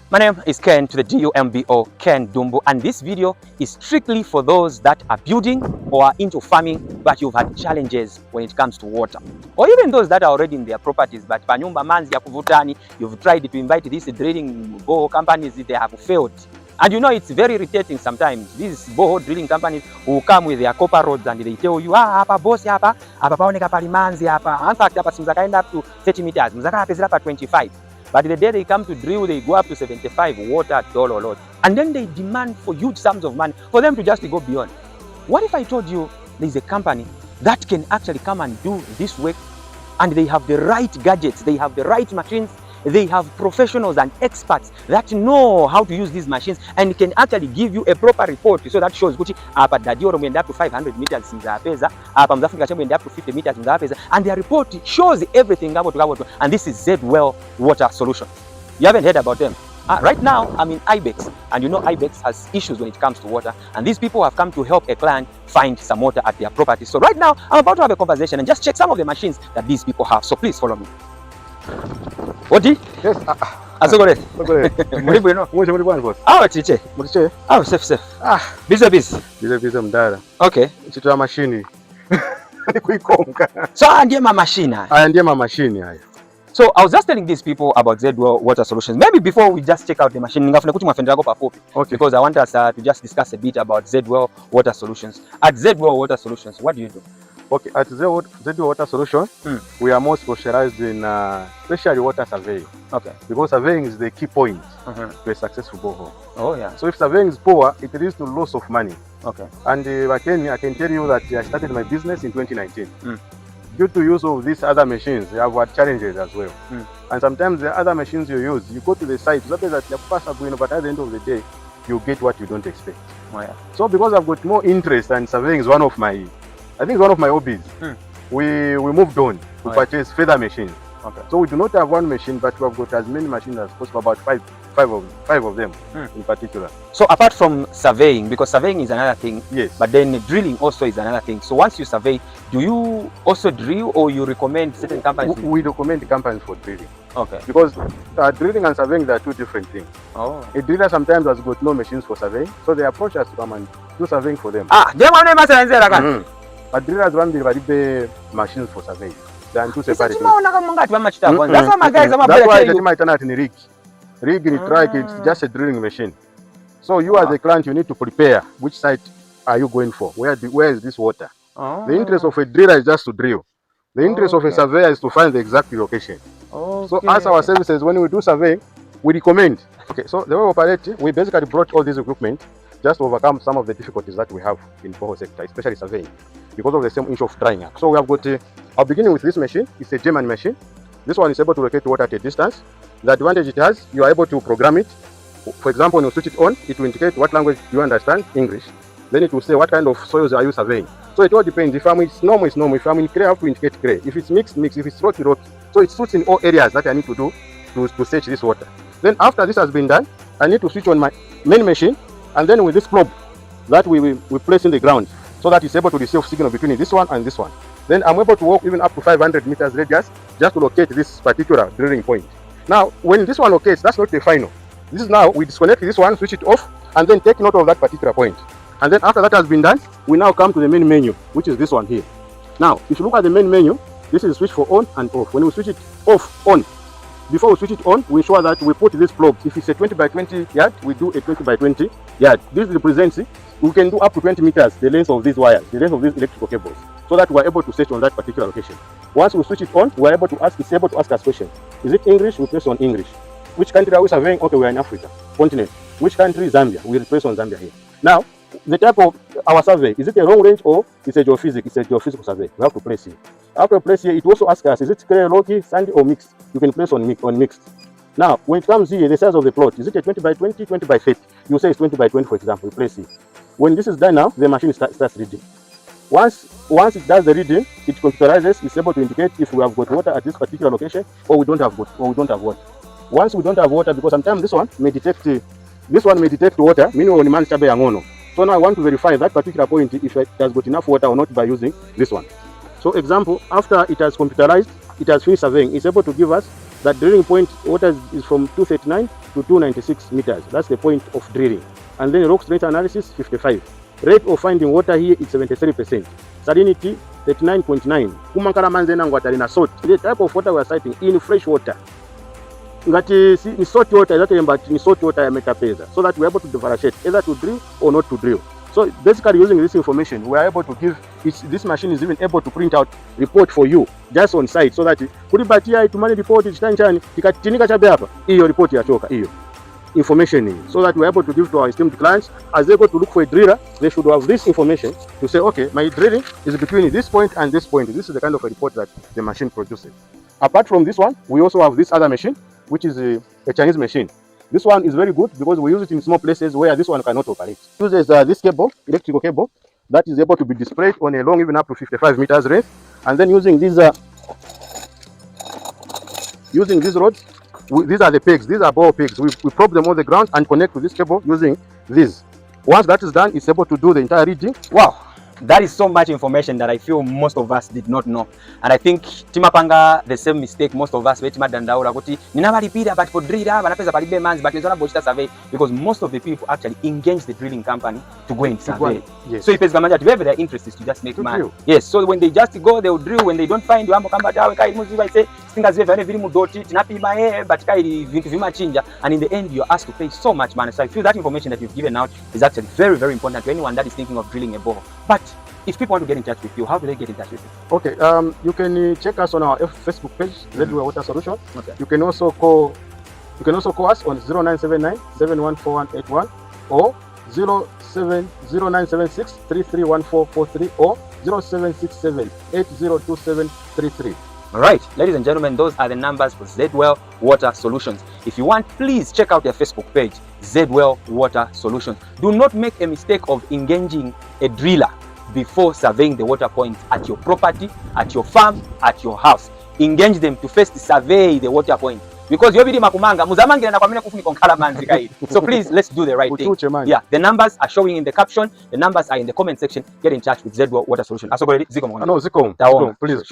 My name is Ken to the DUMBO, Ken Dumbo, and this video is strictly for those that are building or are into farming but you've had challenges when it comes to water. Or even those that are already in their properties but panyumba manzi ya kuvutani, you've tried to invite these drilling borehole companies, they have failed. And you know it's very irritating sometimes. These borehole drilling companies will come with their copper rods and they tell you, hapa boss hapa paoneka pali manzi hapa. In fact, hapa simzaka end up to 30 meters, mzaka hapa hapa 25. But the day they come to drill, they go up to 75 water dollar lot. And then they demand for huge sums of money for them to just go beyond. What if I told you there's a company that can actually come and do this work and they have the right gadgets, they have the right machines, they have professionals and experts that know how to use these machines and can actually give you a proper report so that shows Gucci hapa dadioro mwenda up to 500 meters mzapeza, hapa mzafika chembe up to 50 meters mzapeza, and their report shows everything about and this is Z-Well Water Solutions. You haven't heard about them? Right now I'm in Ibex, and you know Ibex has issues when it comes to water, and these people have come to help a client find some water at their property. So right now I'm about to have a conversation and just check some of the machines that these people have. So please follow me. Odi? Yes. Asogore. Muribu ino. Muribu bwana boss. Tiche. Muriche. Safe. Busy. Mdara. Okay. Chitoa mashini. Kuikonga. So ndiye mashina. Ndiye mashini haya. So I was just telling these people about Z-Well Water Solutions. Maybe before we just check out the machine, ngafuna kuti mwafendera kwa pafupi. Okay. Because I want us to just discuss a bit about Z-Well Water Solutions. At Z-Well Water Solutions, what do you do? Okay, at Z-Well Water Solutions, we are more specialized in especially water surveying. Okay. Because surveying is the key point to a successful borehole. Oh yeah. So if surveying is poor, it leads to loss of money. Okay. And I can tell you that I started my business in 2019. Due to use of these other machines, you have had challenges as well. And sometimes the other machines you use, you go to the site, but at the end of the day, you get what you don't expect. Oh, yeah. So because I've got more interest, and surveying is one of my hobbies, we moved on to purchase further machines. Okay. So we do not have one machine, but we have got as many machines as possible, about five of them in particular. So apart from surveying, because surveying is another thing, yes, but then drilling also is another thing. So once you survey, do you also drill, or you recommend certain companies? We recommend companies for drilling. Okay. Because drilling and surveying, are two different things. Oh. A driller sometimes has got no machines for surveying, so they approach us to come and do surveying for them. A drillers want the machines for surveying. They are two separate. That's why they might turn out in a rig. Rig in track, it's just a drilling machine. So you as a client, you need to prepare which site are you going for? Where is this water? The interest of a driller is just to drill. The interest of a surveyor is to find the exact location. So as our services, when we do surveying, we recommend. Okay, so the way we operate, we basically brought all this equipment just to overcome some of the difficulties that we have in the borehole sector, especially surveying, because of the same issue of drying up. So we have got our beginning with this machine. It's a German machine. This one is able to locate water at a distance. The advantage it has, you are able to program it. For example, when you switch it on, it will indicate what language you understand, English. Then it will say what kind of soils are you surveying. So it all depends. If it's normal, it's normal. If I'm in clay, I have to indicate clay. If it's mixed. If it's rocky. So it suits in all areas that I need to do to search this water. Then after this has been done, I need to switch on my main machine, and then with this probe that we place in the ground, so that it's able to receive signal between this one and this one. Then I'm able to walk even up to 500 meters radius just to locate this particular drilling point. Now, when this one locates, that's not the final. This is now, we disconnect this one, switch it off, and then take note of that particular point. And then after that has been done, we now come to the main menu, which is this one here. Now, if you look at the main menu, this is switch for on and off. When we switch it off, on, before we switch it on, we ensure that we put this probe. If it's a 20 by 20 yard, we do a 20 by 20 yard. This represents, we can do up to 20 meters, the length of these wires, the length of these electrical cables, so that we're able to search on that particular location. Once we switch it on, we're able to ask, it's able to ask us questions. Is it English? We place on English. Which country are we surveying? Okay, we're in Africa, continent. Which country? Zambia. We place on Zambia here. Now, the type of our survey, is it a long range or it's a geophysics? It's a geophysical survey. We have to place here. After place here, it also asks us, is it clay, rocky, sandy, or mixed? You can place on mixed. Now, when it comes here, the size of the plot, is it a 20 by 20, 20 by 30? You say it's 20 by 20, for example, we place here. When this is done now, the machine starts reading. Once it does the reading, it computerizes, it's able to indicate if we have got water at this particular location or we don't have water. Once we don't have water, because sometimes this one may detect water, meaning when man chabe yangono. So now I want to verify that particular point if it has got enough water or not by using this one. So example, after it has computerized, it has finished surveying, it's able to give us that drilling point water is from 239 to 296 meters. That's the point of drilling. And then rock strength analysis, 55. Rate of finding water here is 73%. Salinity, 39.9. Kumankara manzena ngwatalina salt. The type of water we are citing in fresh water. Ngati ni salt water, but ni salt water ya metapeza. So that we are able to differentiate either to drill or not to drill. So basically using this information, we are able to give, this machine is even able to print out report for you just on site, so that kulipatia itumani report chitanchani tikatinika chabe hapa hiyo report yachoka hiyo information in, so that we are able to give to our esteemed clients as they go to look for a driller. They should have this information to say, okay, my drilling is between this point and this point. This is the kind of a report that the machine produces. Apart from this one, we also have this other machine, which is a Chinese machine. This one is very good because we use it in small places where this one cannot operate. It uses this cable, electrical cable, that is able to be displayed on a long, even up to 55 meters length. And then using these rods, these are the pegs. These are ball pegs. We prop them on the ground and connect to this cable using this. Once that is done, it's able to do the entire reading. Wow. That is so much information that I feel most of us did not know. And I think timapanga the same mistake most of us wetima dandaula kuti ninabalipira but for driller banapeza palibe manzi but nzona bochita survey, because most of the people actually engage the drilling company to go and survey. Yes. So if it's gamanja whoever their interest is to just make money. Yes, so when they just go, they will drill. When they don't find wambo kamba tawe kai muziva ise singa zive vane vili mudoti tinapima but kai vintu vimachinja, and in the end you're asked to pay so much money. So I feel that information that you've given out is actually very, very important to anyone that is thinking of drilling a borehole. But if people want to get in touch with you, how do they get in touch with you? Okay, you can check us on our Facebook page, ZWell Water Solution. Okay. You can also call us on 0979 714181 or 0976 331443 or 0767 802733. All right, ladies and gentlemen, those are the numbers for ZWell Water Solutions. If you want, please check out their Facebook page, ZWell Water Solutions. Do not make a mistake of engaging a driller before surveying the water points at your property, at your farm, at your house. Engage them to first survey the water point, because you're bidi makumanga muzamangira na kwamina kufuni konkala manzi kai. So please, let's do the right thing. Yeah, the numbers are showing in the caption. The numbers are in the comment section. Get in touch with ZWell Water Solution. Asogoledi ziko mwana. No, ziko. Taona. Please.